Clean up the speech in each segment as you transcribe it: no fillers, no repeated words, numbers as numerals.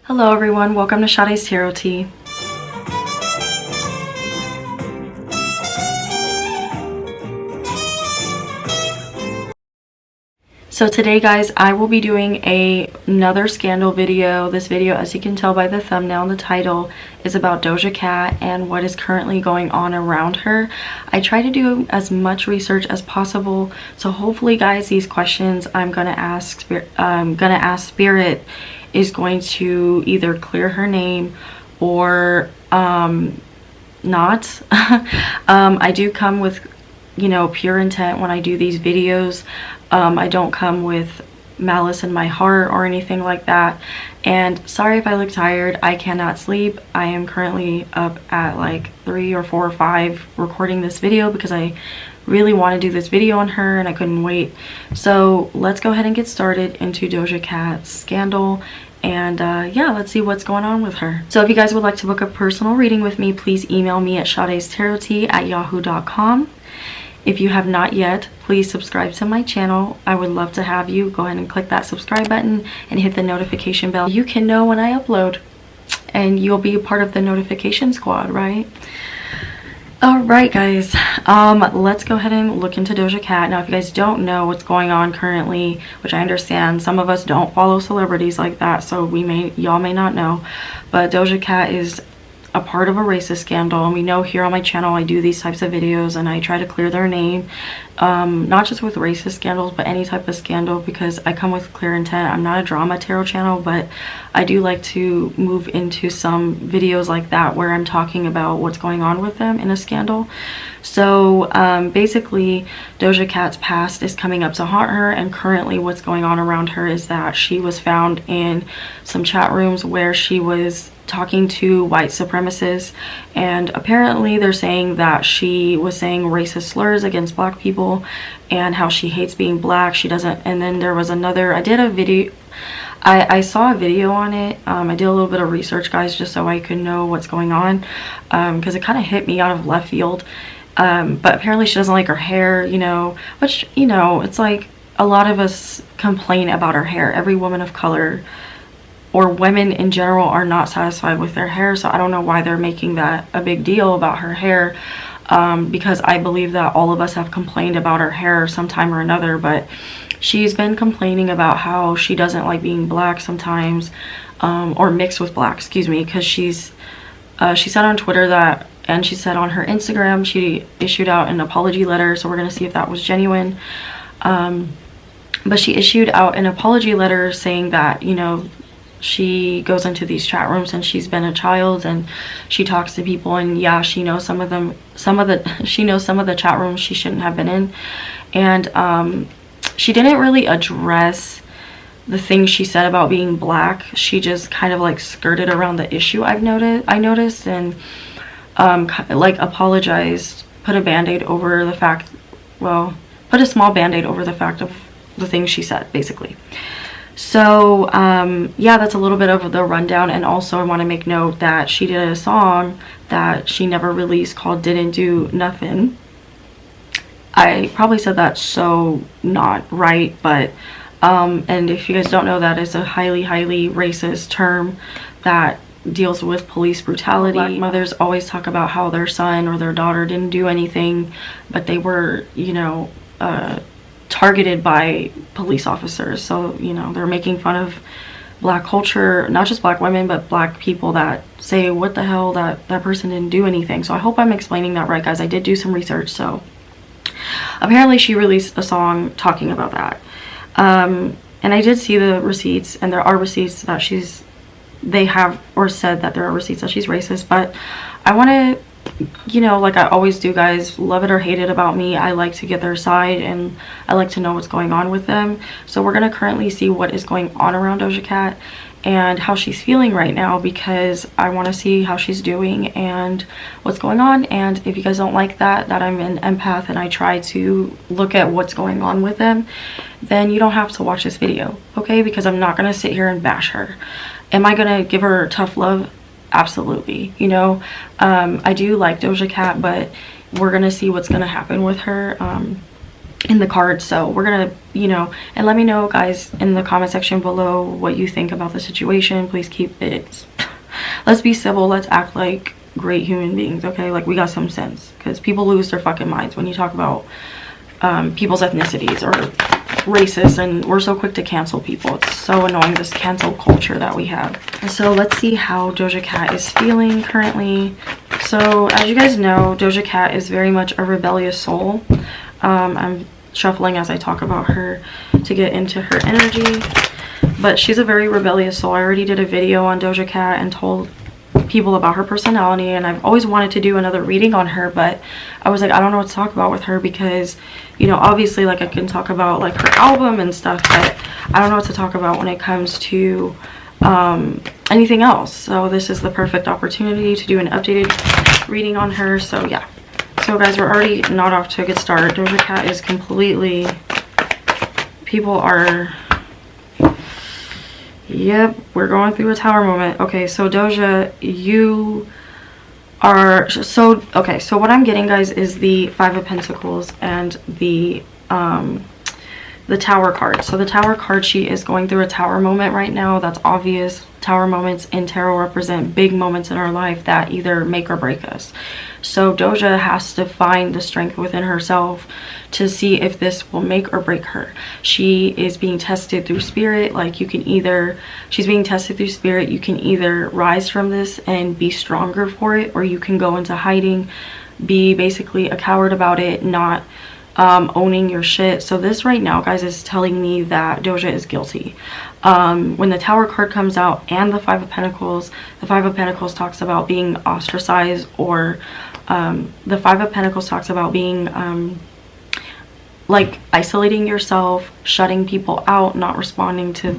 Hello everyone, welcome to Sade's Tarot Tea. So today guys, I will be doing another scandal video. This video, as you can tell by the thumbnail and the title, is about Doja Cat and what is currently going on around her. I try to do as much research as possible, so hopefully guys, these questions I'm gonna ask Spirit is going to either clear her name or not. I do come with, you know, pure intent when I do these videos. I don't come with malice in my heart or anything like that. And sorry if I look tired, I cannot sleep. I am currently up at like 3 or 4 or 5 recording this video because I really want to do this video on her and I couldn't wait. So let's go ahead and get started into Doja Cat's scandal. And yeah, let's see what's going on with her. So if you guys would like to book a personal reading with me, please email me at sadestarottea@yahoo.com. If you have not yet, please subscribe to my channel. I would love to have you. Go ahead and click that subscribe button and hit the notification bell. You can know when I upload and you'll be a part of the notification squad, right? Alright guys, let's go ahead and look into Doja Cat. Now if you guys don't know what's going on currently, which I understand, some of us don't follow celebrities like that, so y'all may not know, but Doja Cat is a part of a racist scandal, and we know here on my channel I do these types of videos and I try to clear their name, not just with racist scandals but any type of scandal, because I come with clear intent. I'm not a drama tarot channel, but I do like to move into some videos like that where I'm talking about what's going on with them in a scandal. So basically Doja Cat's past is coming up to haunt her, and currently what's going on around her is that she was found in some chat rooms where she was talking to white supremacists, and apparently they're saying that she was saying racist slurs against black people and how she hates being black. She doesn't. And then there was another, I did a video, I saw a video on it. I did a little bit of research guys just so I could know what's going on, because it kind of hit me out of left field. But apparently she doesn't like her hair, you know, which, you know, it's like a lot of us complain about her hair. Every woman of color or women in general are not satisfied with their hair, so I don't know why they're making that a big deal about her hair, because I believe that all of us have complained about her hair sometime or another. But she's been complaining about how she doesn't like being black sometimes, or mixed with black, excuse me, because she said on Twitter that, and she said on her Instagram, she issued out an apology letter, so we're gonna see if that was genuine. But she issued out an apology letter saying that, you know, she goes into these chat rooms and she's been a child and she talks to people, and yeah, she knows some of the chat rooms she shouldn't have been in. And she didn't really address the things she said about being black. She just kind of like skirted around the issue, I noticed, and like apologized, put a band-aid over the fact, well, put a small band-aid over the fact of the things she said, basically. So yeah, that's a little bit of the rundown. And also I want to make note that she did a song that she never released called Didn't Do Nothing. I probably said that so not right, but and if you guys don't know, that is a highly racist term that deals with police brutality. Black mothers always talk about how their son or their daughter didn't do anything, but they were, you know, targeted by police officers. So, you know, they're making fun of black culture, not just black women, but black people that say, what the hell, that person didn't do anything. So I hope I'm explaining that right, guys. I did do some research. So apparently she released a song talking about that. And I did see the receipts, and there are receipts that they have, or said that there are receipts that she's racist. But I want to, you know, like I always do guys, love it or hate it about me, I like to get their side and I like to know what's going on with them. So we're going to currently see what is going on around Doja Cat and how she's feeling right now, because I want to see how she's doing and what's going on. And if you guys don't like that I'm an empath and I try to look at what's going on with them, then you don't have to watch this video, okay? Because I'm not going to sit here and bash her. Am I going to give her tough love? Absolutely. You know, I do like Doja Cat, but we're gonna see what's gonna happen with her. in the cards. So we're gonna, you know, and let me know, guys, in the comment section below what you think about the situation. Please keep it, let's be civil, let's act like great human beings, okay? Like, we got some sense, because people lose their fucking minds when you talk about people's ethnicities or racist, and we're so quick to cancel people. It's so annoying, this cancel culture that we have. So let's see how Doja Cat is feeling currently. So as you guys know, Doja Cat is very much a rebellious soul. I'm shuffling as I talk about her to get into her energy, but she's a very rebellious soul. I already did a video on Doja Cat and told people about her personality, and I've always wanted to do another reading on her, but I was like, I don't know what to talk about with her, because, you know, obviously, like, I can talk about like her album and stuff, but I don't know what to talk about when it comes to anything else. So this is the perfect opportunity to do an updated reading on her. So yeah, so guys, we're already not off to a good start. Doja Cat is completely, people are, yep, we're going through a tower moment. Okay, so Doja, you are so, okay, so what I'm getting, guys, is the Five of Pentacles and the Tower card. So the Tower card, she is going through a tower moment right now. That's obvious. Tower moments in tarot represent big moments in our life that either make or break us. So Doja has to find the strength within herself to see if this will make or break her. She is being tested through spirit. Like, you can either, she's being tested through spirit, you can either rise from this and be stronger for it, or you can go into hiding, be basically a coward about it, not owning your shit. So this right now, guys, is telling me that Doja is guilty. When the Tower card comes out and the Five of Pentacles, the Five of Pentacles talks about being ostracized, or the Five of Pentacles talks about being like isolating yourself, shutting people out, not responding to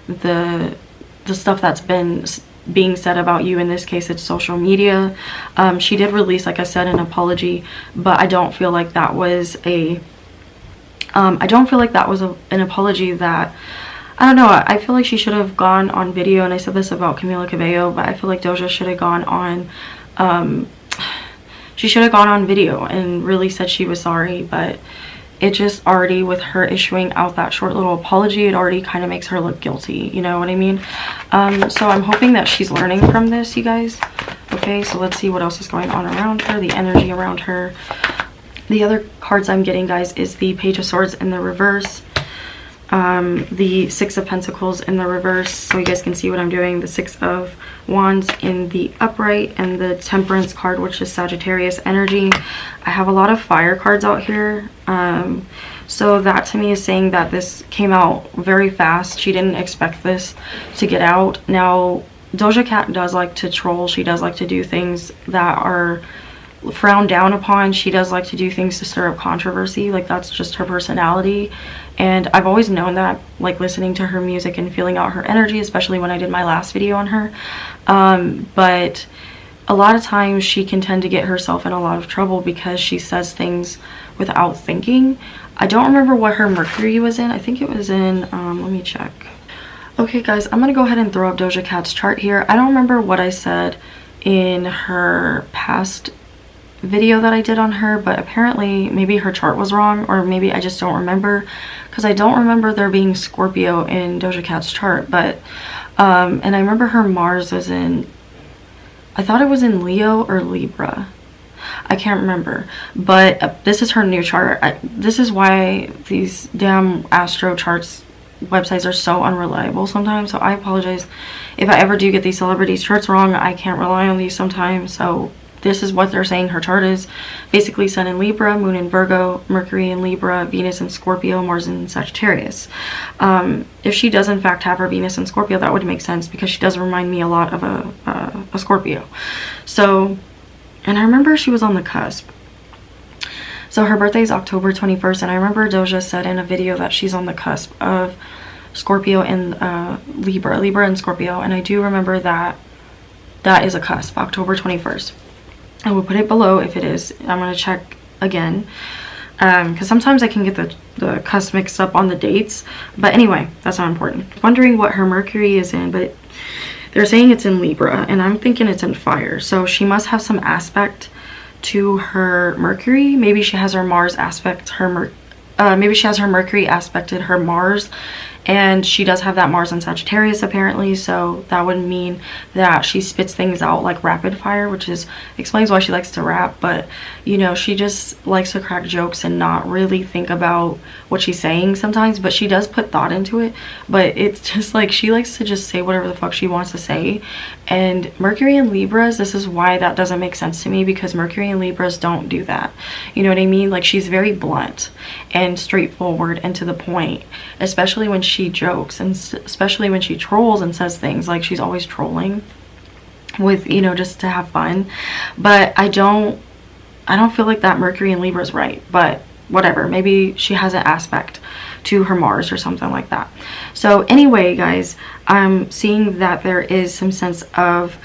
the stuff that's been being said about you. In this case, it's social media. She did release, like I said, an apology, but I don't feel like that was a an apology that, I don't know, I feel like she should have gone on video, and I said this about Camila Cabello, but I feel like Doja should have gone on she should have gone on video and really said she was sorry. But it just already, with her issuing out that short little apology, it already kind of makes her look guilty, you know what I mean? So I'm hoping that she's learning from this, you guys. Okay, so let's see what else is going on around her, the energy around her. The other cards I'm getting, guys, is the Page of Swords in the reverse, the Six of Pentacles in the reverse, so you guys can see what I'm doing, the Six of Wands in the upright, and the Temperance card, which is Sagittarius energy. I have a lot of fire cards out here, so that to me is saying that this came out very fast. She didn't expect this to get out. Now, Doja Cat does like to troll. She does like to do things that are frowned down upon. She does like to do things to stir up controversy. Like, that's just her personality, and I've always known that, like, listening to her music and feeling out her energy, especially when I did my last video on her. But a lot of times she can tend to get herself in a lot of trouble because she says things without thinking. I don't remember what her Mercury was in. I think it was in, let me check. Okay, guys, I'm gonna go ahead and throw up Doja Cat's chart here. I don't remember what I said in her past video that I did on her, but apparently maybe her chart was wrong, or maybe I just don't remember, because I don't remember there being Scorpio in Doja Cat's chart. But and I remember her Mars was in, I thought it was in Leo or Libra, I can't remember. But this is her new chart. This is why these damn astro charts websites are so unreliable sometimes, so I apologize if I ever do get these celebrities charts wrong. I can't rely on these sometimes. So this is what they're saying her chart is. Basically, Sun in Libra, Moon in Virgo, Mercury in Libra, Venus in Scorpio, Mars in Sagittarius. If she does in fact have her Venus in Scorpio, that would make sense, because she does remind me a lot of a Scorpio. So, and I remember she was on the cusp. So her birthday is October 21st, and I remember Doja said in a video that she's on the cusp of Scorpio and Libra and Scorpio, and I do remember that that is a cusp, October 21st. I will put it below if it is. I'm going to check again, because sometimes I can get the cusp mixed up on the dates. But anyway, that's not important. Wondering what her Mercury is in, but they're saying it's in Libra, and I'm thinking it's in fire. So she must have some aspect to her Mercury. Maybe she has her Mars aspect maybe she has her Mercury aspected her Mars, and she does have that Mars in Sagittarius apparently, so that would mean that she spits things out like rapid fire, which is explains why she likes to rap. But you know, she just likes to crack jokes and not really think about what she's saying sometimes, but she does put thought into it. But it's just like she likes to just say whatever the fuck she wants to say. And Mercury and Libras, this is why that doesn't make sense to me, because Mercury and Libras don't do that. You know what I mean? Like, she's very blunt and straightforward and to the point, especially when she jokes, and especially when she trolls and says things. Like, she's always trolling with, you know, just to have fun. But I don't feel like that Mercury and Libra is right, but whatever, maybe she has an aspect to her Mars or something like that. So anyway, guys, I'm seeing that there is some sense of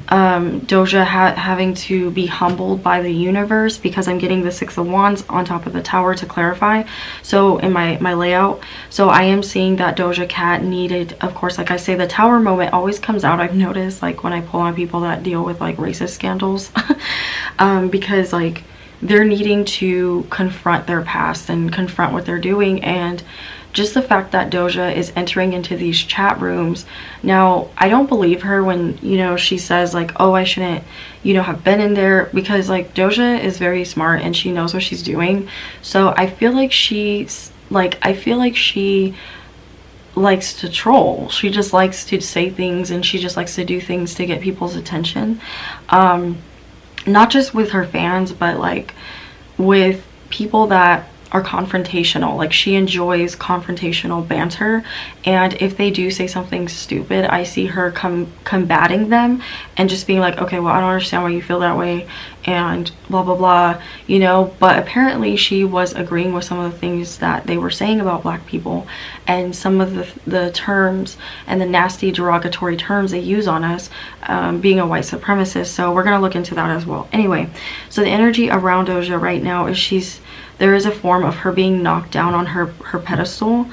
Doja having to be humbled by the universe, because I'm getting the Six of Wands on top of the Tower to clarify. So in my layout, so I am seeing that Doja Cat needed, of course, like I say, the Tower moment always comes out, I've noticed, like when I pull on people that deal with like racist scandals, because like they're needing to confront their past and confront what they're doing. And just the fact that Doja is entering into these chat rooms now, I don't believe her when, you know, she says like, oh, I shouldn't, you know, have been in there, because like Doja is very smart and she knows what she's doing. So I feel like she likes to troll. She just likes to say things, and she just likes to do things to get people's attention, not just with her fans, but like with people that are confrontational. Like, she enjoys confrontational banter, and if they do say something stupid, I see her combating them and just being like, okay, well, I don't understand why you feel that way, and blah blah blah, you know. But apparently she was agreeing with some of the things that they were saying about Black people, and some of the terms and the nasty derogatory terms they use on us, being a white supremacist. So we're gonna look into that as well. Anyway, so the energy around Doja right now is there is a form of her being knocked down on her pedestal,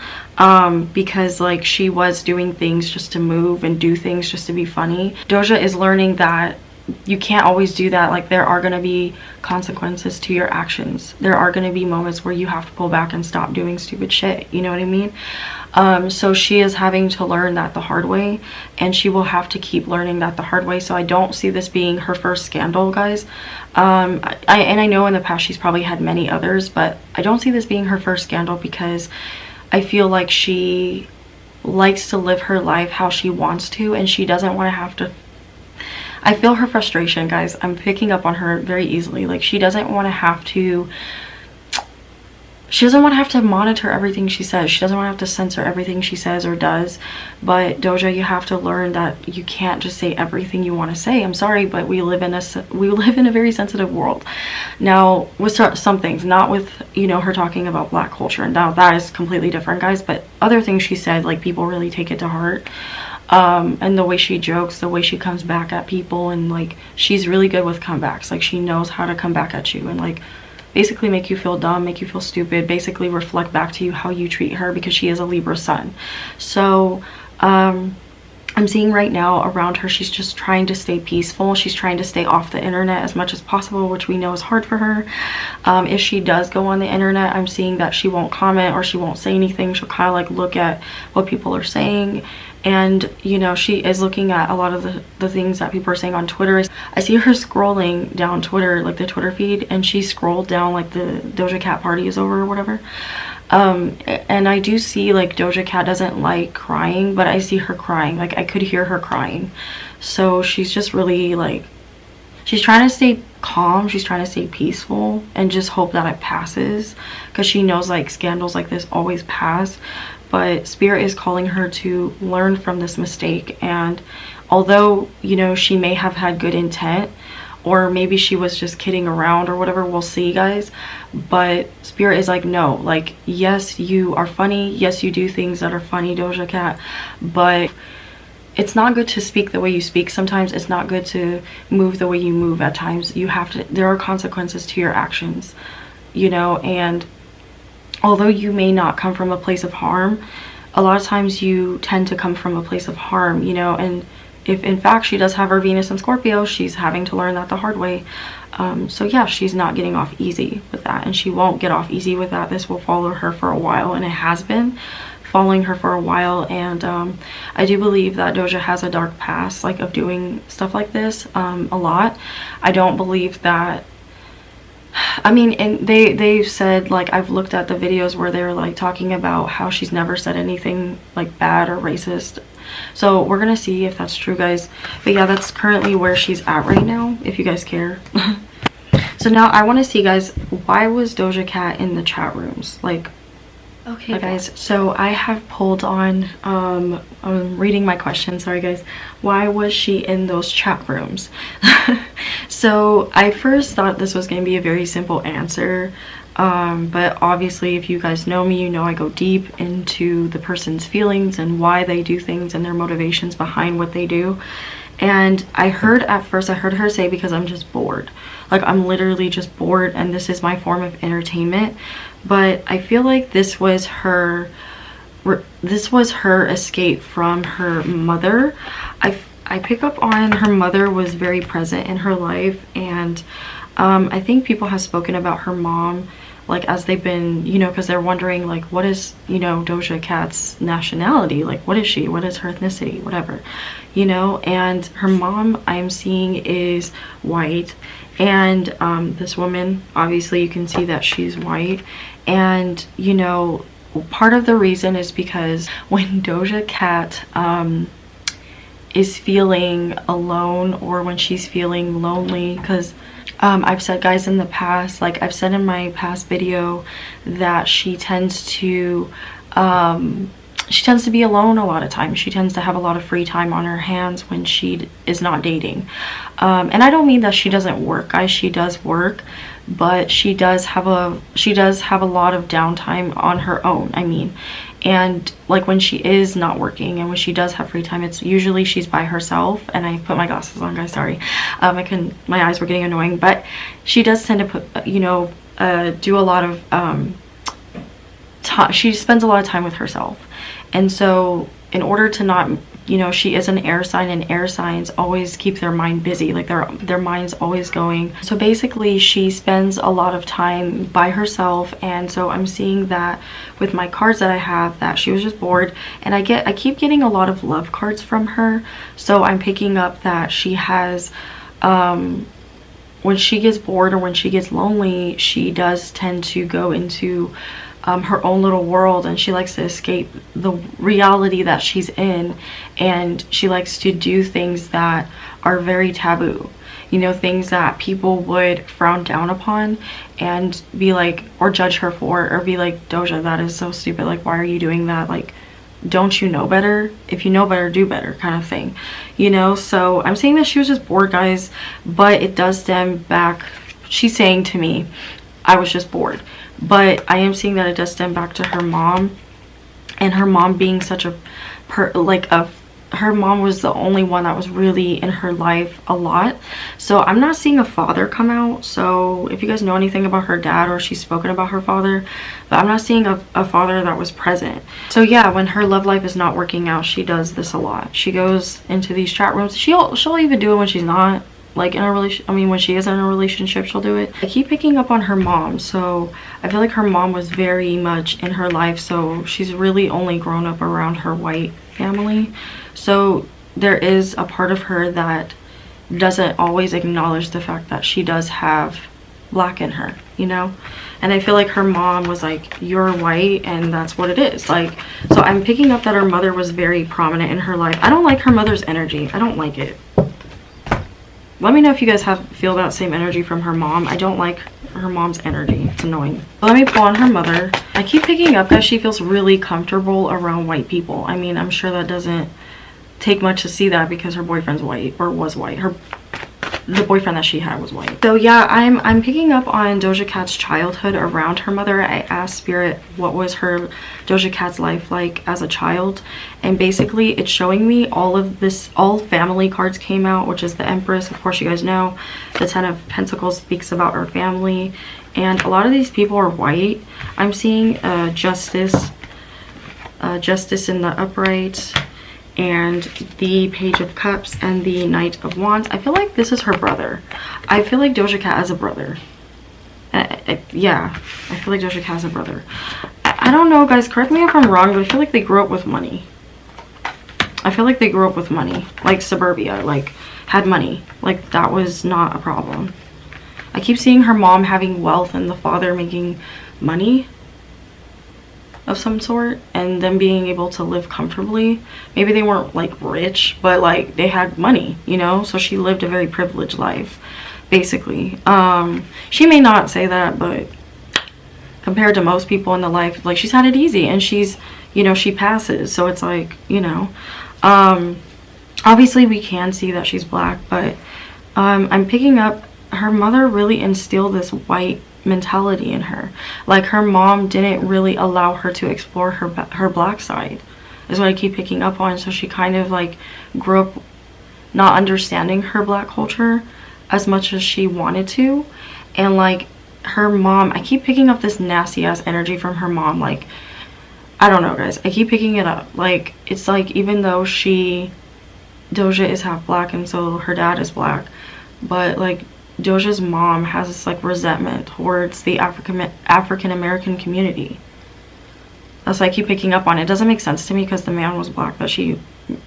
because like she was doing things just to move and do things just to be funny. Doja is learning that you can't always do that. Like, there are going to be consequences to your actions. There are going to be moments where you have to pull back and stop doing stupid shit, you know what I mean? So she is having to learn that the hard way, and she will have to keep learning that the hard way. So I don't see this being her first scandal, guys. I know in the past she's probably had many others, but I don't see this being her first scandal, because I feel like she likes to live her life how she wants to, and she doesn't want to have to. I feel her frustration, guys. I'm picking up on her very easily. Like, she doesn't want to have to monitor everything she says. She doesn't want to have to censor everything she says or does. But Doja, you have to learn that you can't just say everything you want to say. I'm sorry, but we live in a very sensitive world. Now, with some things, not with, you know, her talking about Black culture, and now that is completely different, guys. But other things she said, like, people really take it to heart. And the way she jokes, the way she comes back at people, and like, she's really good with comebacks. Like, she knows how to come back at you and like basically make you feel dumb, make you feel stupid, basically reflect back to you how you treat her, because she is a Libra sun. So I'm seeing right now around her, she's just trying to stay peaceful. She's trying to stay off the internet as much as possible, which we know is hard for her. If she does go on the internet, I'm seeing that she won't comment or she won't say anything. She'll kind of like look at what people are saying. And, you know, she is looking at a lot of the things that people are saying on Twitter. I see her scrolling down Twitter, like the Twitter feed, and she scrolled down like the Doja Cat party is over or whatever. And I do see like Doja Cat doesn't like crying, but I see her crying. Like, I could hear her crying. So she's just really like, she's trying to stay calm, she's trying to stay peaceful and just hope that it passes, because she knows like scandals like this always pass. But Spirit is calling her to learn from this mistake. And although, you know, she may have had good intent, or maybe she was just kidding around or whatever, we'll see, guys. But Spirit is like, no, like, yes, you are funny, yes, you do things that are funny, Doja Cat, but it's not good to speak the way you speak sometimes. It's not good to move the way you move at times. You have to, there are consequences to your actions, you know. And although you may not come from a place of harm, a lot of times you tend to come from a place of harm, you know. And if in fact she does have her Venus in Scorpio, she's having to learn that the hard way. So yeah, she's not getting off easy with that, and she won't get off easy with that. This will follow her for a while, and it has been following her for a while. And I do believe that Doja has a dark past, like, of doing stuff like this a lot. I don't believe that, I mean, and they've said, like, I've looked at the videos where they're like talking about how she's never said anything like bad or racist. So we're gonna see if that's true, guys. But yeah, that's currently where she's at right now, if you guys care. So now I want to see, guys, why was Doja Cat in the chat rooms? Like, okay guys, so I have pulled on I'm reading my question, sorry guys. Why was she in those chat rooms? So I first thought this was going to be a very simple answer, but obviously if you guys know me, you know I go deep into the person's feelings and why they do things and their motivations behind what they do. And I heard her say, because I'm just bored. Like, I'm literally just bored and this is my form of entertainment. But I feel like this was her escape from her mother. I pick up on her mother was very present in her life, and I think people have spoken about her mom, like, as they've been, you know, because they're wondering, like, what is, you know, Doja Cat's nationality? Like, what is she? What is her ethnicity? Whatever, you know. And her mom, I'm seeing, is white. And this woman, obviously you can see that she's white. And, you know, part of the reason is because when Doja Cat is feeling alone, or when she's feeling lonely, because I've said, guys, in the past, like I've said in my past video, that she tends to be alone a lot of times. She tends to have a lot of free time on her hands when she is not dating. And I don't mean that she doesn't work, guys. She does work, but she does have a lot of downtime on her own, I mean. And like when she is not working and when she does have free time, it's usually she's by herself. And I put my glasses on, guys, sorry. My eyes were getting annoying, but she does tend to put, you know, do a lot of she spends a lot of time with herself. And so in order to not, you know, she is an air sign, and air signs always keep their mind busy, like their mind's always going. So basically she spends a lot of time by herself. And so I'm seeing that with my cards that I have, that she was just bored. And I keep getting a lot of love cards from her. So I'm picking up that she has when she gets bored or when she gets lonely, she does tend to go into her own little world, and she likes to escape the reality that she's in, and she likes to do things that are very taboo, you know, things that people would frown down upon and be like, or judge her for, or be like, Doja, that is so stupid, like, why are you doing that? Like, don't you know better? If you know better, do better, kind of thing, you know. So I'm saying that she was just bored, guys, but it does stem back, she's saying to me, I was just bored. But I am seeing that it does stem back to her mom, and her mom being such her mom was the only one that was really in her life a lot. So I'm not seeing a father come out. So if you guys know anything about her dad, or she's spoken about her father, but I'm not seeing a father that was present. So yeah, when her love life is not working out, she does this a lot. She goes into these chat rooms. She'll even do it when she's not, like, in a relation, I mean, when she is in a relationship, she'll do it. I keep picking up on her mom, so I feel like her mom was very much in her life, so she's really only grown up around her white family. So there is a part of her that doesn't always acknowledge the fact that she does have black in her, you know. And I feel like her mom was like, you're white and that's what it is, like. So I'm picking up that her mother was very prominent in her life. I don't like her mother's energy. I don't like it. Let me know if you guys feel that same energy from her mom. I don't like her mom's energy. It's annoying. Let me pull on her mother. I keep picking up that she feels really comfortable around white people. I mean, I'm sure that doesn't take much to see that, because her boyfriend's white, or was white. The boyfriend that she had was white. So yeah, I'm picking up on Doja Cat's childhood around her mother. I asked Spirit what was Doja Cat's life like as a child, and basically it's showing me all family cards came out, which is the Empress, of course you guys know. The Ten of Pentacles speaks about her family, and a lot of these people are white. I'm seeing justice in the upright, and the Page of Cups and the Knight of Wands. I feel like this is her brother. I feel like Doja Cat has a brother. Yeah, I feel like Doja Cat has a brother. I don't know, guys, correct me if I'm wrong, but I feel like they grew up with money. I feel like they grew up with money, like suburbia, like had money. Like that was not a problem. I keep seeing her mom having wealth and the father making money of some sort, and them being able to live comfortably. Maybe they weren't like rich, but like they had money, you know? So she lived a very privileged life, basically. She may not say that, but compared to most people in the life, like she's had it easy, and she's, you know, she passes. So it's like, you know, obviously we can see that she's black, but I'm picking up her mother really instilled this white mentality in her. Like her mom didn't really allow her to explore her black side, is what I keep picking up on. So she kind of like grew up not understanding her black culture as much as she wanted to. And like her mom, I keep picking up this nasty ass energy from her mom. Like I don't know, guys, I keep picking it up. Like it's like, even though Doja is half black and so her dad is black, but like Doja's mom has this like resentment towards the African American community. That's why I keep picking up on it. It doesn't make sense to me because the man was black that she,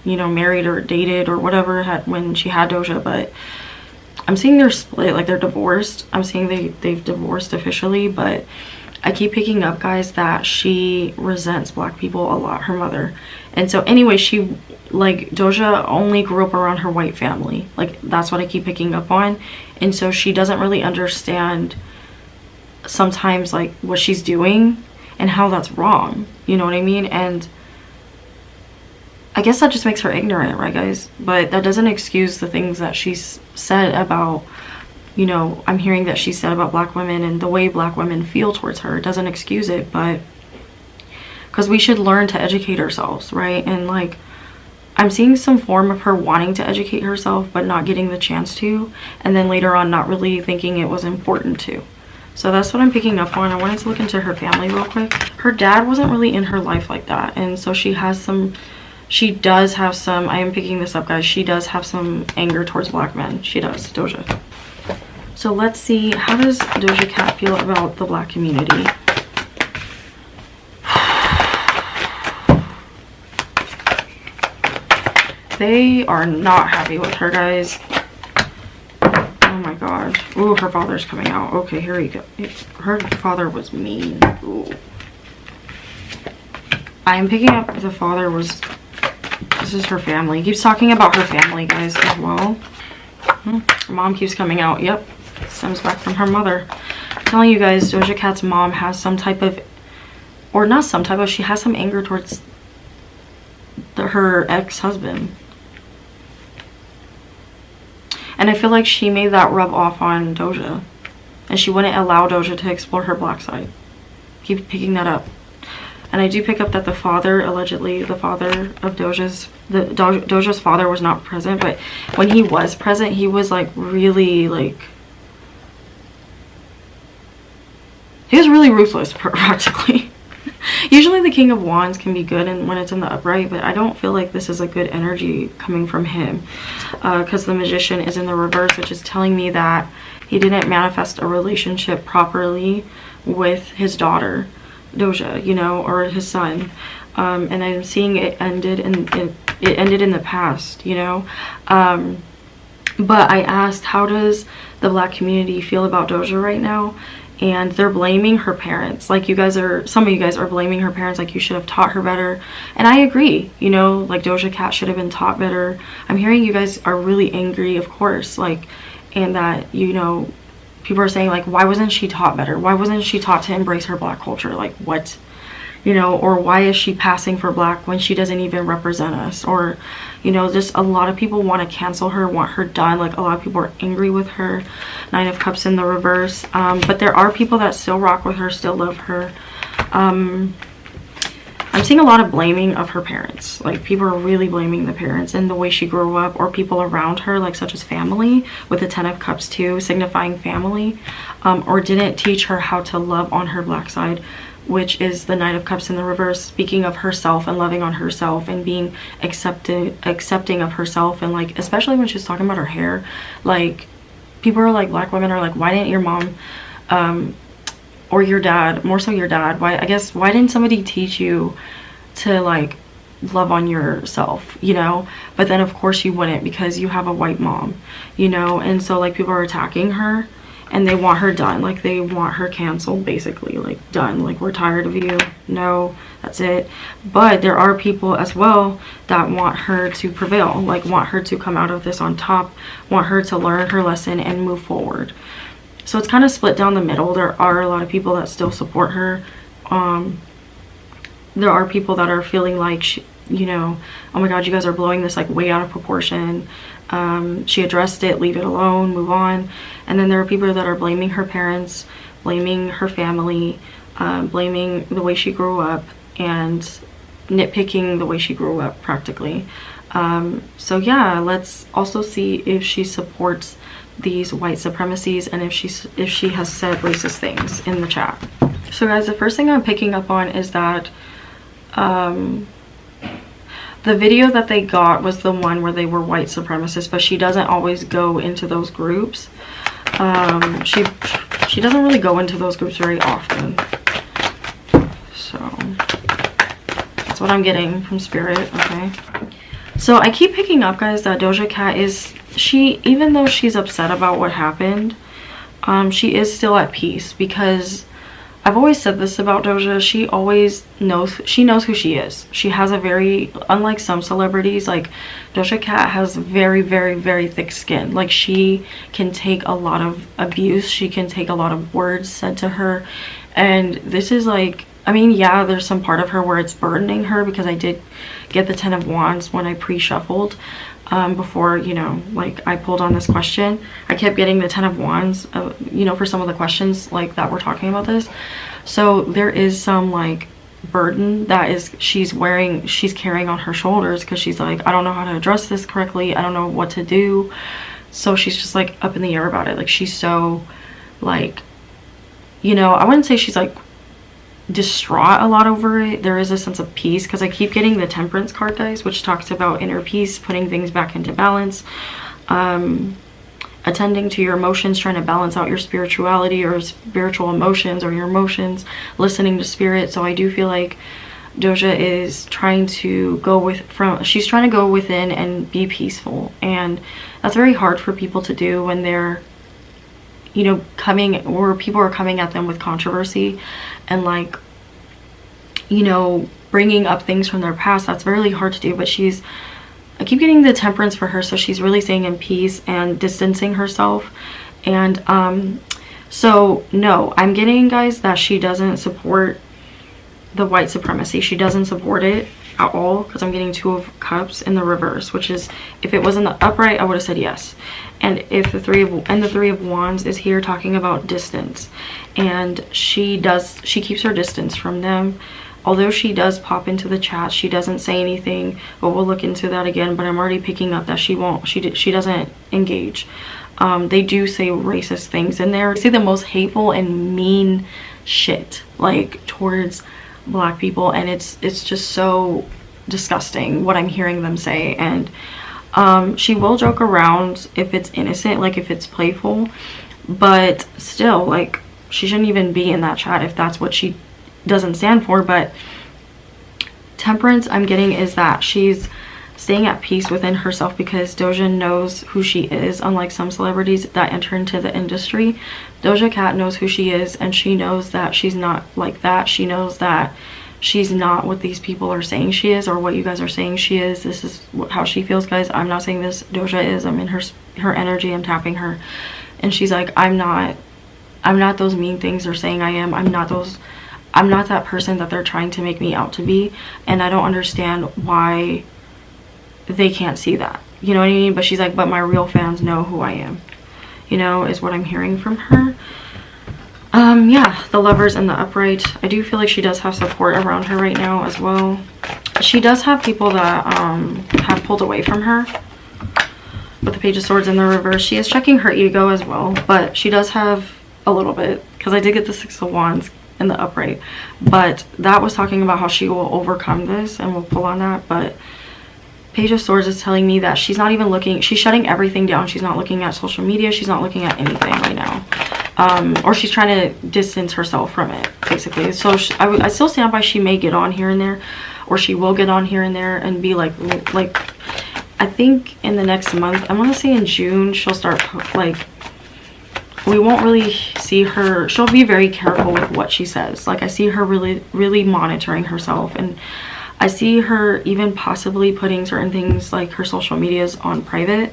you know, married or dated or whatever when she had Doja. But I'm seeing they're split, like they're divorced. I'm seeing they've divorced officially, but I keep picking up, guys, that she resents black people a lot, her mother. And so anyway, she, like, Doja only grew up around her white family. Like, that's what I keep picking up on. And so she doesn't really understand sometimes, like, what she's doing and how that's wrong. You know what I mean? And I guess that just makes her ignorant, right, guys? But that doesn't excuse the things that she's said about, you know, I'm hearing that she said about black women and the way black women feel towards her. It doesn't excuse it, but because we should learn to educate ourselves, right? And like, I'm seeing some form of her wanting to educate herself but not getting the chance to, and then later on not really thinking it was important to. So that's what I'm picking up on. I wanted to look into her family real quick. Her dad wasn't really in her life like that, and so she does have some, I am picking this up, guys, she does have some anger towards black men. She does, Doja. So let's see, how does Doja Cat feel about the black community? They are not happy with her, guys. Oh my god. Ooh, her father's coming out. Okay, here we go. Her father was mean. Ooh. I'm picking up the father was... This is her family. He keeps talking about her family, guys, as well. Her mom keeps coming out. Yep. Stems back from her mother. I'm telling you guys, Doja Cat's mom has some type of... Or not some type of... She has some anger towards her ex-husband. And I feel like she made that rub off on Doja. And she wouldn't allow Doja to explore her black side. Keep picking that up. And I do pick up that the father, allegedly, the father of Doja's father was not present. But when he was present, he was like really like... He was really ruthless, practically. Usually the King of Wands can be good and when it's in the upright, but I don't feel like this is a good energy coming from him, because the Magician is in the reverse, which is telling me that he didn't manifest a relationship properly with his daughter, Doja, you know, or his son. And I'm seeing it ended in the past, you know. But I asked, how does the black community feel about Doja right now? And they're blaming her parents. Like, some of you guys are blaming her parents, like you should have taught her better. And I agree, you know, like Doja Cat should have been taught better. I'm hearing you guys are really angry, of course, like, and that, you know, people are saying like, why wasn't she taught better? Why wasn't she taught to embrace her black culture? Like, what, you know, or why is she passing for black when she doesn't even represent us? Or, you know, just a lot of people want to cancel her, want her done. Like, a lot of people are angry with her. 9 of Cups in the reverse. But there are people that still rock with her, still love her. I'm seeing a lot of blaming of her parents. Like, people are really blaming the parents and the way she grew up, or people around her, like such as family, with the 10 of Cups too, signifying family, or didn't teach her how to love on her black side which is the Knight of Cups in the reverse, speaking of herself and loving on herself and being accepting of herself. And like, especially when she's talking about her hair, like people are like, black women are like, why didn't your mom or your dad, more so your dad, why didn't somebody teach you to like love on yourself, you know? But then of course you wouldn't, because you have a white mom, you know? And so like people are attacking her and they want her done, like they want her canceled, basically, like done, like we're tired of you, no, that's it. But there are people as well that want her to prevail, like want her to come out of this on top, want her to learn her lesson and move forward. So it's kind of split down the middle. There are a lot of people that still support her. There are people that are feeling like she, you know, oh my god, you guys are blowing this like way out of proportion. She addressed it, leave it alone, move on. And then there are people that are blaming her parents, blaming her family, blaming the way she grew up, and nitpicking the way she grew up practically. So yeah, let's also see if she supports these white supremacies and if she has said racist things in the chat. So guys, the first thing I'm picking up on is that the video that they got was the one where they were white supremacists, but she doesn't always go into those groups. She doesn't really go into those groups very often. So that's what I'm getting from Spirit, okay? So I keep picking up, guys, that Doja Cat is, even though she's upset about what happened, she is still at peace, because I've always said this about Doja. She always knows, she knows who she is. She has a very, unlike some celebrities, like Doja Cat has very, very, very thick skin. Like she can take a lot of abuse. She can take a lot of words said to her. And this is like, I mean, yeah, there's some part of her where it's burdening her, because I did get the 10 of Wands when I pre-shuffled. Before, you know, like I pulled on this question, I kept getting the 10 of Wands, you know, for some of the questions like that we're talking about this. So there is some like burden that is she's carrying on her shoulders, because she's like, I don't know how to address this correctly, I don't know what to do. So she's just like up in the air about it. Like she's so like, you know, I wouldn't say she's like distraught a lot over it. There is a sense of peace, because I keep getting the Temperance card, guys, which talks about inner peace, putting things back into balance, attending to your emotions, trying to balance out your spirituality or spiritual emotions or your emotions, listening to spirit. So I do feel like Doja is trying to she's trying to go within and be peaceful, and that's very hard for people to do when they're, you know, people are coming at them with controversy and like, you know, bringing up things from their past. That's really hard to do. But I keep getting the Temperance for her, so she's really staying in peace and distancing herself. And so no, I'm getting, guys, that she doesn't support the white supremacy. She doesn't support it at all, because I'm getting 2 of Cups in the reverse, which is, if it was in the upright, I would have said yes. And if the 3 of Wands is here talking about distance, and she keeps her distance from them. Although she does pop into the chat, she doesn't say anything, but we'll look into that again. But I'm already picking up that she doesn't engage. They do say racist things in there. They say the most hateful and mean shit, like, towards black people, and it's just so disgusting what I'm hearing them say. And she will joke around if it's innocent, like if it's playful, but still, like, she shouldn't even be in that chat if that's what she doesn't stand for. But Temperance, I'm getting, is that she's staying at peace within herself, because Doja knows who she is. Unlike some celebrities that enter into the industry, Doja Cat knows who she is, and she knows that she's not like that. She knows that she's not what these people are saying she is, or what you guys are saying she is. This is how she feels, guys. I'm not saying this. Doja is. I'm in her energy. I'm tapping her, and she's like, I'm not those mean things they're saying I am. I'm not that person that they're trying to make me out to be, and I don't understand why they can't see that, you know what I mean? But she's like, but my real fans know who I am, you know, is what I'm hearing from her. Yeah, the Lovers and the upright, I do feel like she does have support around her right now as well. She does have people that have pulled away from her. With the Page of Swords in the reverse, she is checking her ego as well, but she does have a little bit, because I did get the 6 of Wands in the upright. But that was talking about how she will overcome this, and we'll pull on that. But Page of Swords is telling me that she's not even looking, she's shutting everything down. She's not looking at social media. She's not looking at anything right now. Or she's trying to distance herself from it, basically. So I still stand by she may get on here and there, or she will get on here and there and be like I think in the next month, I want to say in June, she'll start, like, we won't really see her, she'll be very careful with what she says. Like, I see her really monitoring herself, and I see her even possibly putting certain things like her social medias on private.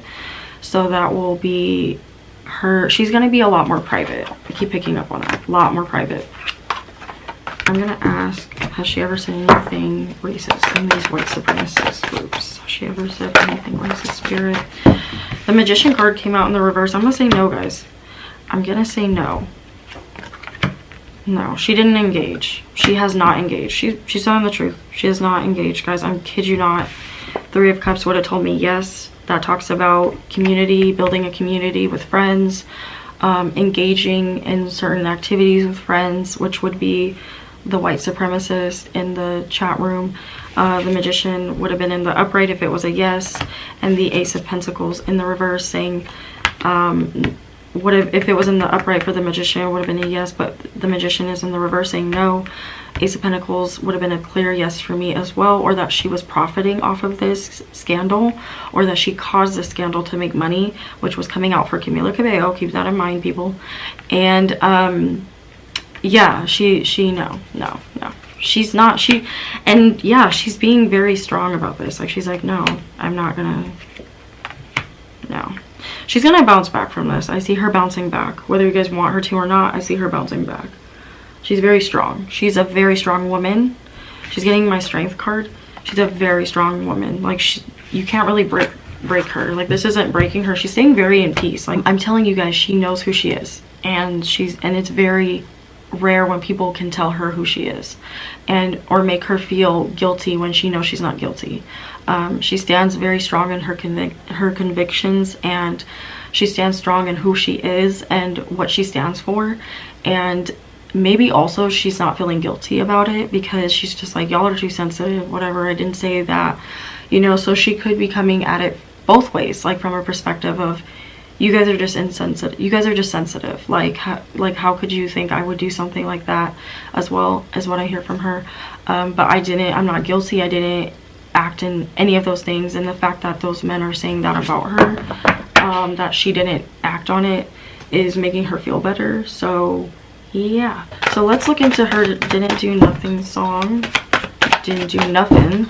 So that will be her, she's going to be a lot more private. I keep picking up on that. A lot more private. I'm going to ask, has she ever said anything racist in these white supremacist groups? Has she ever said anything racist, Spirit? The Magician card came out in the reverse. I'm going to say no, guys. I'm going to say no. No, she didn't engage. She has not engaged. She's telling the truth. She has not engaged, guys. I kid you not. Three of Cups would have told me yes. That talks about community, building a community with friends, engaging in certain activities with friends, which would be the white supremacist in the chat room. The Magician would have been in the upright if it was a yes, and the Ace of Pentacles in the reverse saying, if it was in the upright for the Magician, it would have been a yes, but the Magician is in the reverse saying no. Ace of Pentacles would have been a clear yes for me as well, or that she was profiting off of this scandal, or that she caused this scandal to make money, which was coming out for Camila Cabello. Keep that in mind, people. And yeah, no, she's not, and yeah, she's being very strong about this. Like, she's like, no, I'm not gonna, no. She's gonna bounce back from this. I see her bouncing back. Whether you guys want her to or not, I see her bouncing back. She's very strong. She's a very strong woman. She's getting my Strength card. She's a very strong woman. Like, you can't really break her. Like, this isn't breaking her. She's staying very in peace. Like, I'm telling you guys, she knows who she is. And it's very rare when people can tell her who she is, or make her feel guilty when she knows she's not guilty. She stands very strong in her convictions, and she stands strong in who she is and what she stands for. And maybe also she's not feeling guilty about it, because she's just like, y'all are too sensitive, whatever, I didn't say that, you know. So she could be coming at it both ways, like from a perspective of, you guys are just insensitive, you guys are just sensitive, like how could you think I would do something like that, as well as what I hear from her. But I'm not guilty, I didn't act in any of those things. And the fact that those men are saying that about her, that she didn't act on it, is making her feel better. So yeah, so let's look into her didn't do nothing song. Didn't do nothing.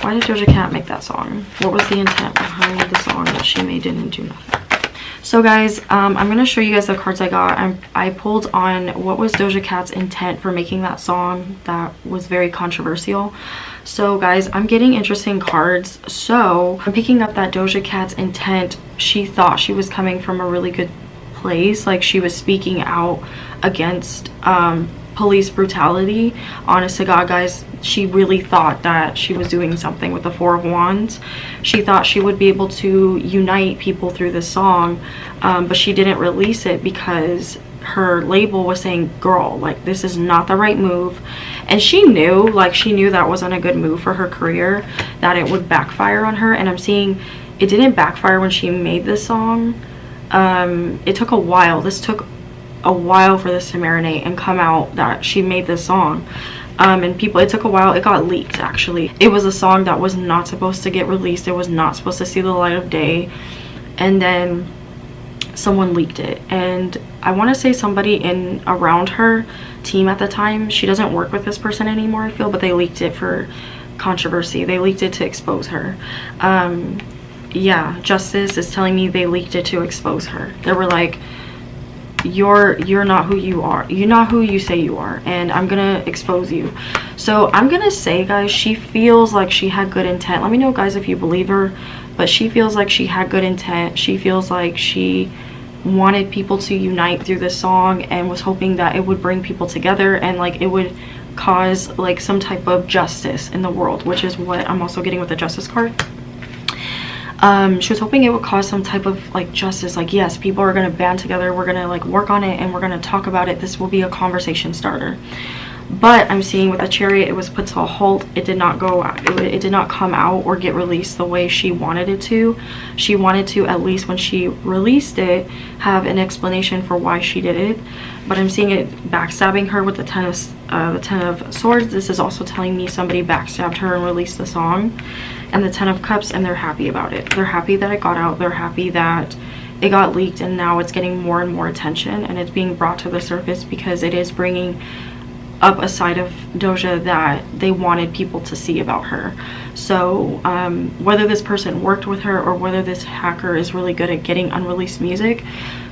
Why did Doja Cat make that song? What was the intent behind the song that she made didn't do nothing? So guys, I'm going to show you guys the cards I got. I pulled on what was Doja Cat's intent for making that song that was very controversial. So guys, I'm getting interesting cards. So I'm picking up that Doja Cat's intent. She thought she was coming from a really good place. Like, she was speaking out against police brutality. Honest to God, guys, she really thought that she was doing something with the Four of Wands. She thought she would be able to unite people through this song, but she didn't release it because her label was saying, girl, like, this is not the right move. And she knew that wasn't a good move for her career, that it would backfire on her. And I'm seeing it didn't backfire when she made this song. It took a while. This took a while for this to marinate and come out that she made this song. And people, it took a while. It got leaked, actually. It was a song that was not supposed to get released. It was not supposed to see the light of day. And then someone leaked it. And I want to say somebody in around her team at the time, she doesn't work with this person anymore, I feel, but they leaked it for controversy. They leaked it to expose her. Yeah, Justice is telling me they leaked it to expose her. They were like, you're not who you are, you're not who you say you are, and I'm gonna expose you. So I'm gonna say, guys, she feels like she had good intent. Let me know, guys, if you believe her, but she feels like she had good intent. She feels like she wanted people to unite through this song and was hoping that it would bring people together, and like it would cause like some type of justice in the world, which is what I'm also getting with the Justice card. She was hoping it would cause some type of like justice, like yes, people are gonna band together, we're gonna like work on it and we're gonna talk about it, this will be a conversation starter. But I'm seeing with the Chariot, it was put to a halt. It did not go, it did not come out or get released the way she wanted it to. She wanted to, at least when she released it, have an explanation for why she did it. But I'm seeing it backstabbing her with the Ten of Swords. This is also telling me somebody backstabbed her and released the song. And the Ten of Cups, and they're happy about it. They're happy that it got out. They're happy that it got leaked, and now it's getting more and more attention, and it's being brought to the surface because it is bringing up a side of Doja that they wanted people to see about her. So whether this person worked with her or whether this hacker is really good at getting unreleased music,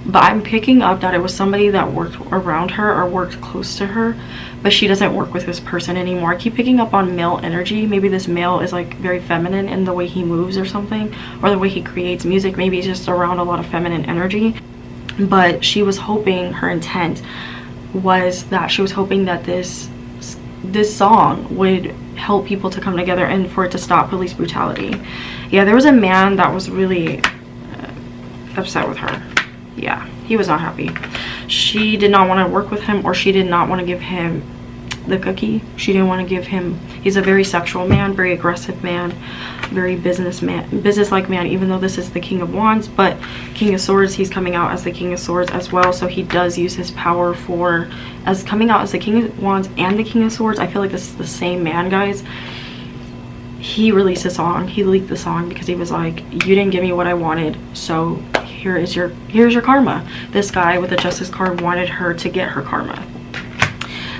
but I'm picking up that it was somebody that worked around her or worked close to her, but she doesn't work with this person anymore. I keep picking up on male energy. Maybe this male is like very feminine in the way he moves or something, or the way he creates music. Maybe he's just around a lot of feminine energy. But she was hoping, her intent was that she was hoping that this song would help people to come together and for it to stop police brutality. Yeah, there was a man that was really upset with her. Yeah, he was not happy. She did not want to work with him, or she did not want to give him the cookie. She didn't want to give him, he's a very sexual man, very aggressive man, very business-like man, even though this is the King of Wands. But King of Swords, he's coming out as the King of Swords as well, so he does use his power for, as coming out as the King of Wands and the King of Swords. I feel like this is the same man, guys. He released a song, he leaked the song because he was like, you didn't give me what I wanted, so here's your karma. This guy with the Justice card wanted her to get her karma.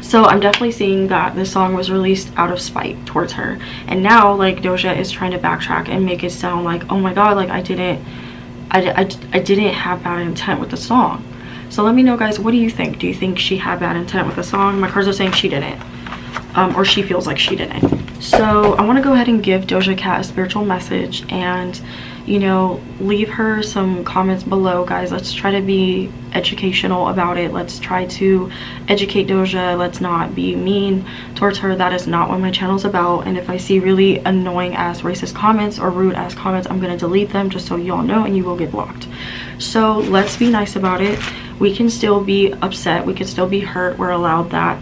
So I'm definitely seeing that this song was released out of spite towards her, and now like Doja is trying to backtrack and make it sound like, oh my god, like I didn't have bad intent with the song. So let me know, guys, what do you think? Do you think she had bad intent with the song? My cards are saying she didn't, or she feels like she didn't. So I want to go ahead and give Doja Cat a spiritual message, and you know, leave her some comments below, guys. Let's try to be educational about it. Let's try to educate Doja. Let's not be mean towards her. That is not what my channel's about. And if I see really annoying ass racist comments or rude ass comments, I'm gonna delete them, just so y'all know, and you will get blocked. So let's be nice about it. We can still be upset, we can still be hurt. We're allowed that.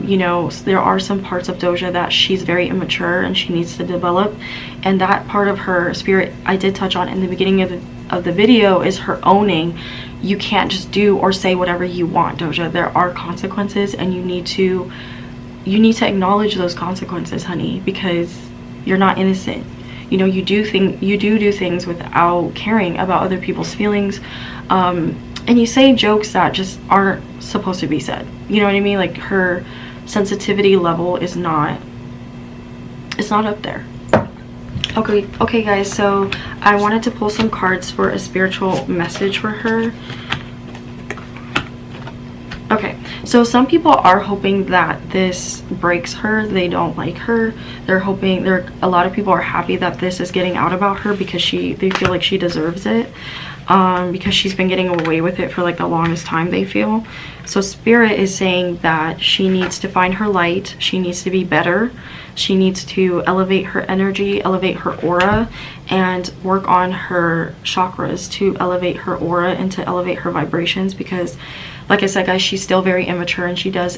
You know, there are some parts of Doja that she's very immature and she needs to develop, and that part of her spirit I did touch on in the beginning of the video is her owning, you can't just do or say whatever you want, Doja. There are consequences, and you need to acknowledge those consequences, honey, because you're not innocent. You know, you do things without caring about other people's feelings, and you say jokes that just aren't supposed to be said. You know what I mean? Like, her sensitivity level is not, it's not up there. Okay guys, so I wanted to pull some cards for a spiritual message for her. Okay, so some people are hoping that this breaks her. They don't like her. They're hoping, a lot of people are happy that this is getting out about her because they feel like she deserves it, because she's been getting away with it for like the longest time, they feel. So Spirit is saying that she needs to find her light. She needs to be better. She needs to elevate her energy, elevate her aura, and work on her chakras to elevate her aura and to elevate her vibrations, because like I said, guys, she's still very immature, and she does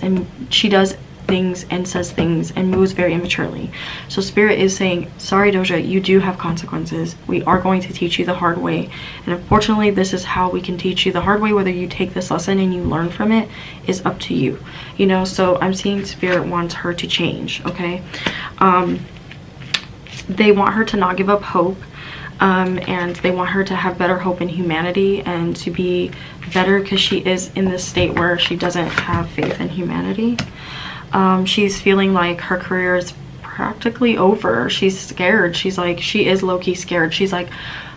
things and says things and moves very immaturely. So Spirit is saying, sorry Doja, you do have consequences. We are going to teach you the hard way, and unfortunately this is how we can teach you the hard way. Whether you take this lesson and you learn from it is up to you, you know. So I'm seeing Spirit wants her to change. Okay, they want her to not give up hope, and they want her to have better hope in humanity and to be better, because she is in this state where she doesn't have faith in humanity. She's feeling like her career is practically over. She's scared. She's like, she is low-key scared. She's like,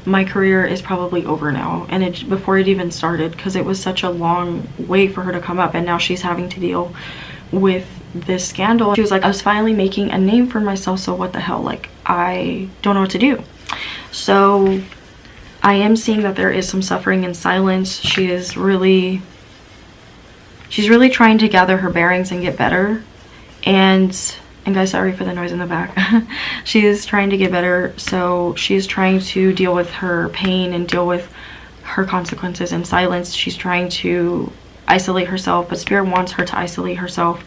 my career is probably over now, and before it even started, because it was such a long way for her to come up, and now she's having to deal with this scandal. She was like, I was finally making a name for myself, so what the hell, like, I don't know what to do. So I am seeing that there is some suffering in silence. She's really trying to gather her bearings and get better and And guys, sorry for the noise in the back. She is trying to get better, so she's trying to deal with her pain and deal with her consequences in silence. She's trying to isolate herself, but Spirit wants her to isolate herself,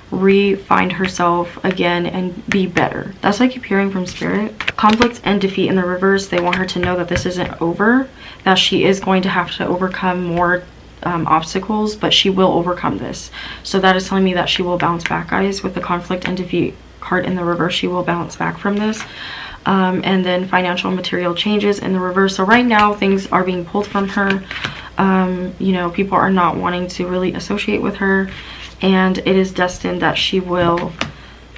re-find herself again, and be better. That's what I keep hearing from Spirit. Conflict and defeat in the reverse. They want her to know that this isn't over, that she is going to have to overcome more obstacles, but she will overcome this. So that is telling me that she will bounce back, guys. With the conflict and defeat card in the reverse, she will bounce back from this. And then financial and material changes in the reverse. So right now things are being pulled from her. You know, people are not wanting to really associate with her, and it is destined that she will,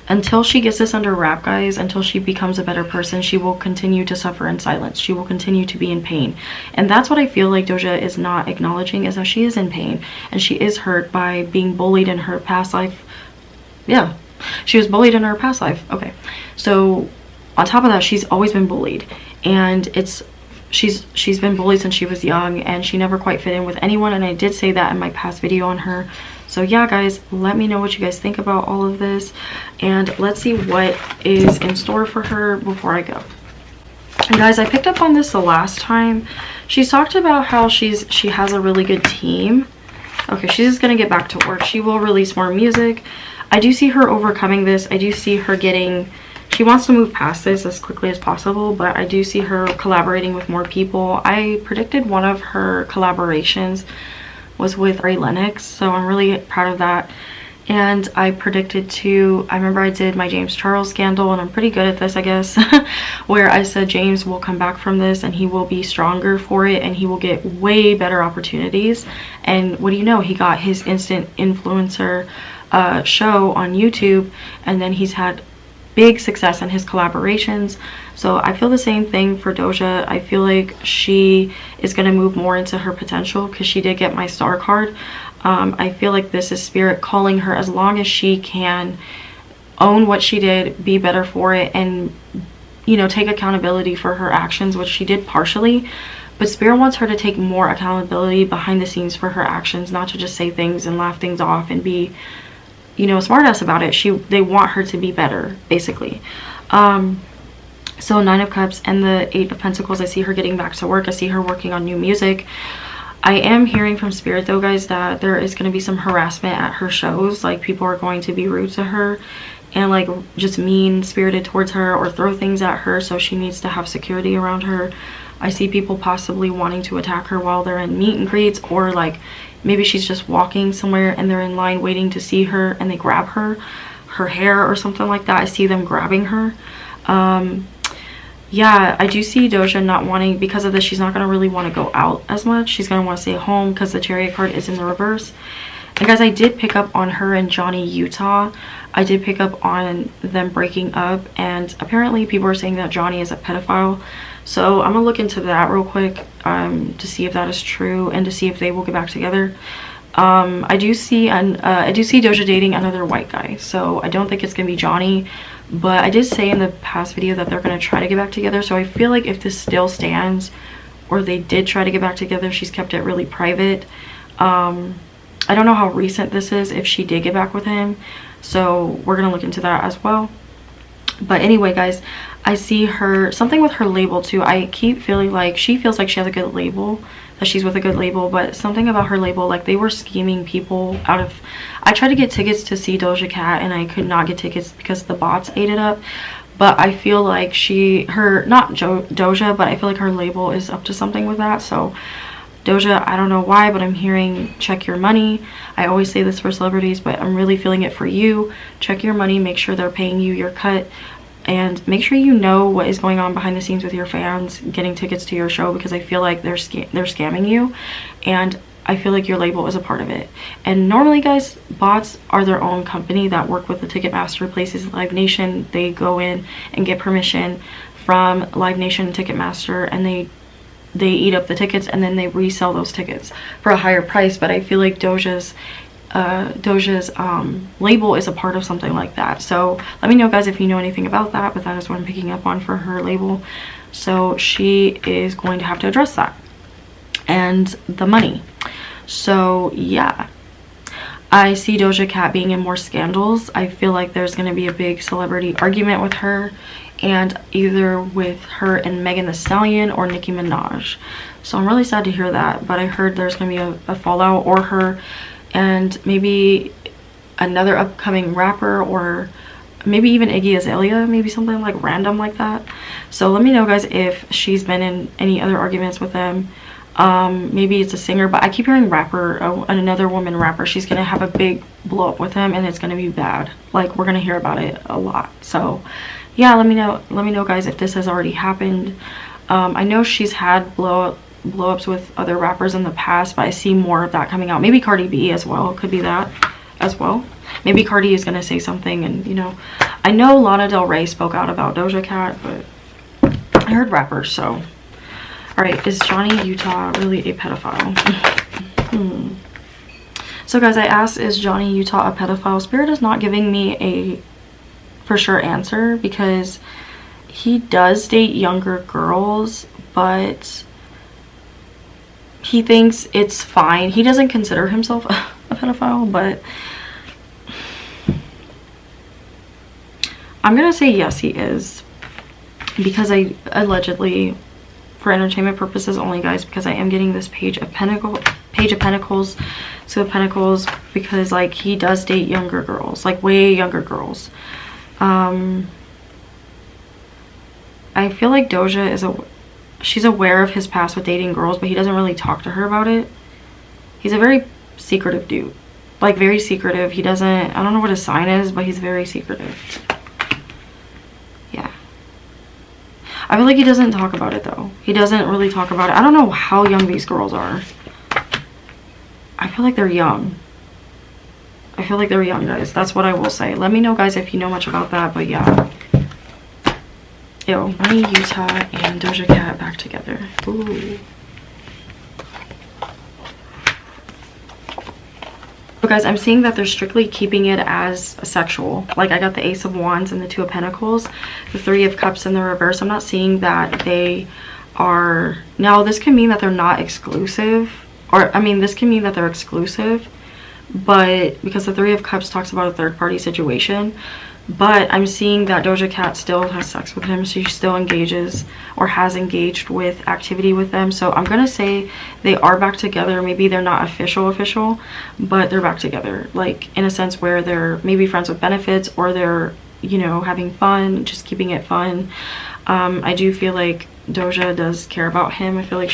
until she gets this under wrap, guys, until she becomes a better person, she will continue to suffer in silence. She will continue to be in pain. And that's what I feel like Doja is not acknowledging, is that she is in pain and she is hurt by being bullied in her past life. Yeah, she was bullied in her past life. Okay, so on top of that, she's always been bullied, and she's been bullied since she was young, and she never quite fit in with anyone. And I did say that in my past video on her. So yeah, guys, let me know what you guys think about all of this, and let's see what is in store for her before I go. And guys, I picked up on this the last time. She's talked about how she has a really good team. Okay, she's just gonna get back to work. She will release more music. I do see her overcoming this. I do see her getting, she wants to move past this as quickly as possible, but I do see her collaborating with more people. I predicted one of her collaborations was with Ray Lennox, so I'm really proud of that. And I predicted too, I remember I did my James Charles scandal, and I'm pretty good at this, I guess, where I said James will come back from this and he will be stronger for it, and he will get way better opportunities. And what do you know, he got his instant influencer show on YouTube, and then he's had big success in his collaborations. So I feel the same thing for Doja. I feel like she is going to move more into her potential, because she did get my star card. I feel like this is Spirit calling her, as long as she can own what she did, be better for it, and, you know, take accountability for her actions, which she did partially. But Spirit wants her to take more accountability behind the scenes for her actions, not to just say things and laugh things off and be, you know, a smartass about it. They want her to be better, basically. So 9 of Cups and the 8 of Pentacles, I see her getting back to work. I see her working on new music. I am hearing from Spirit though, guys, that there is going to be some harassment at her shows. Like, people are going to be rude to her and like just mean-spirited towards her, or throw things at her, so she needs to have security around her. I see people possibly wanting to attack her while they're in meet and greets, or like maybe she's just walking somewhere and they're in line waiting to see her and they grab her hair or something like that. I see them grabbing her. Yeah, I do see Doja not wanting, because of this, she's not going to really want to go out as much. She's going to want to stay home because the Chariot card is in the reverse. And guys, I did pick up on her and Johnny Utah. I did pick up on them breaking up, and apparently people are saying that Johnny is a pedophile. So I'm gonna look into that real quick to see if that is true, and to see if they will get back together. I do see Doja dating another white guy, so I don't think it's gonna be Johnny. But I did say in the past video that they're gonna try to get back together. So I feel like if this still stands, or they did try to get back together, she's kept it really private. I don't know how recent this is, if she did get back with him, so we're gonna look into that as well. But anyway, guys, I see her, something with her label too. I keep feeling like she feels like she has a good label, that she's with a good label, but something about her label, like they were scheming people out of, I tried to get tickets to see Doja Cat and I could not get tickets because the bots ate it up. But I feel like not Doja, but I feel like her label is up to something with that. So Doja, I don't know why, but I'm hearing check your money. I always say this for celebrities, but I'm really feeling it for you. Check your money, make sure they're paying you your cut, and make sure you know what is going on behind the scenes with your fans getting tickets to your show, because I feel like they're scamming you, and I feel like your label is a part of it. And normally, guys, bots are their own company that work with the Ticketmaster, places Live Nation. They go in and get permission from Live Nation and Ticketmaster, and they eat up the tickets, and then they resell those tickets for a higher price. But I feel like Doja's label is a part of something like that. So let me know, guys, if you know anything about that, but that is what I'm picking up on for her label. So she is going to have to address that, and the money. So yeah, I see Doja Cat being in more scandals. I feel like there's going to be a big celebrity argument with her, and either with her and Megan Thee Stallion or Nicki Minaj. So I'm really sad to hear that, but I heard there's going to be a fallout, or her and maybe another upcoming rapper, or maybe even Iggy Azalea, maybe something like random like that. So let me know, guys, if she's been in any other arguments with them. Maybe it's a singer, but I keep hearing rapper, another woman rapper, she's gonna have a big blow up with him, and it's gonna be bad. Like, we're gonna hear about it a lot. So yeah, let me know guys if this has already happened. I know she's had blow-ups with other rappers in the past, but I see more of that coming out. Maybe Cardi B as well, could be that as well. Maybe Cardi is gonna say something, and you know, I know Lana Del Rey spoke out about Doja Cat, but I heard rappers. So all right, is Johnny Utah really a pedophile? So guys, I asked, is Johnny Utah a pedophile? Spirit is not giving me a for sure answer, because he does date younger girls, but he thinks it's fine. He doesn't consider himself a pedophile, but I'm gonna say yes, he is, because I allegedly, for entertainment purposes only, guys, because I am getting this page of pentacles, two of pentacles, because like he does date younger girls, like way younger girls. I feel like Doja is she's aware of his past with dating girls, but he doesn't really talk to her about it. He's a very secretive dude, like very secretive. He doesn't, I don't know what his sign is, but he's very secretive. Yeah, I feel like he doesn't talk about it though. He doesn't really talk about it. I don't know how young these girls are. I feel like they're young. I feel like they're young, guys. That's what I will say. Let me know, guys, if you know much about that. But yeah. Ew. Johnny Utah and Doja Cat back together. Ooh. So guys, I'm seeing that they're strictly keeping it as a sexual. Like, I got the Ace of Wands and the Two of Pentacles, the Three of Cups in the reverse. I'm not seeing that they are... Now, this can mean that they're not exclusive. Or, I mean, this can mean that they're exclusive. But, because the Three of Cups talks about a third-party situation. But I'm seeing that Doja Cat still has sex with him. She still engages or has engaged with activity with them. So I'm going to say they are back together. Maybe they're not official, but they're back together. Like, in a sense where they're maybe friends with benefits, or they're, you know, having fun, just keeping it fun. I do feel like Doja does care about him. I feel like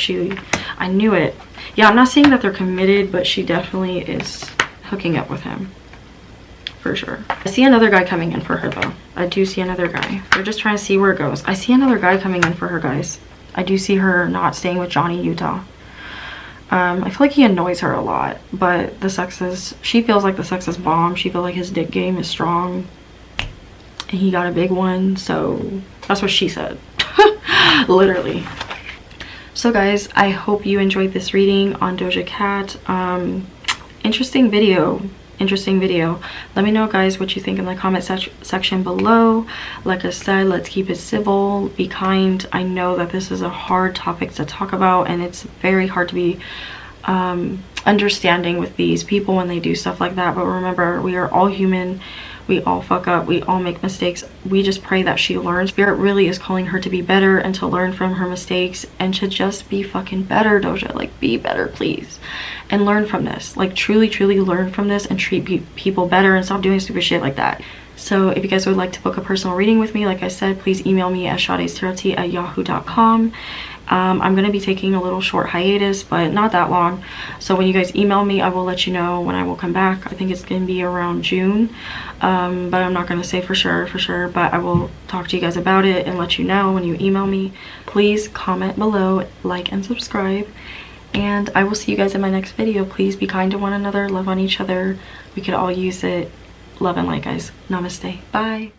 I knew it. Yeah, I'm not saying that they're committed, but she definitely is hooking up with him. For sure. I see another guy coming in for her though. I do see another guy. They're just trying to see where it goes. I see another guy coming in for her, guys. I do see her not staying with Johnny Utah. I feel like he annoys her a lot, but the sex is, she feels like the sex is bomb. She feels like his dick game is strong, and he got a big one. So that's what she said. Literally. So guys, I hope you enjoyed this reading on Doja Cat. Interesting video. Let me know, guys, what you think in the comment section below. Like I said, let's keep it civil, be kind. I know that this is a hard topic to talk about, and it's very hard to be understanding with these people when they do stuff like that. But remember, we are all human. We all fuck up. We all make mistakes. We just pray that she learns. Spirit really is calling her to be better and to learn from her mistakes and to just be fucking better, Doja. Like, be better, please. And learn from this. Like, truly learn from this and treat people better and stop doing stupid shit like that. So if you guys would like to book a personal reading with me, like I said, please email me at shadestarot@yahoo.com. I'm going to be taking a little short hiatus, but not that long. So when you guys email me, I will let you know when I will come back. I think it's going to be around June, but I'm not going to say for sure, but I will talk to you guys about it and let you know when you email me. Please comment below, like, and subscribe, and I will see you guys in my next video. Please be kind to one another, love on each other. We could all use it. Love and light, guys. Namaste. Bye.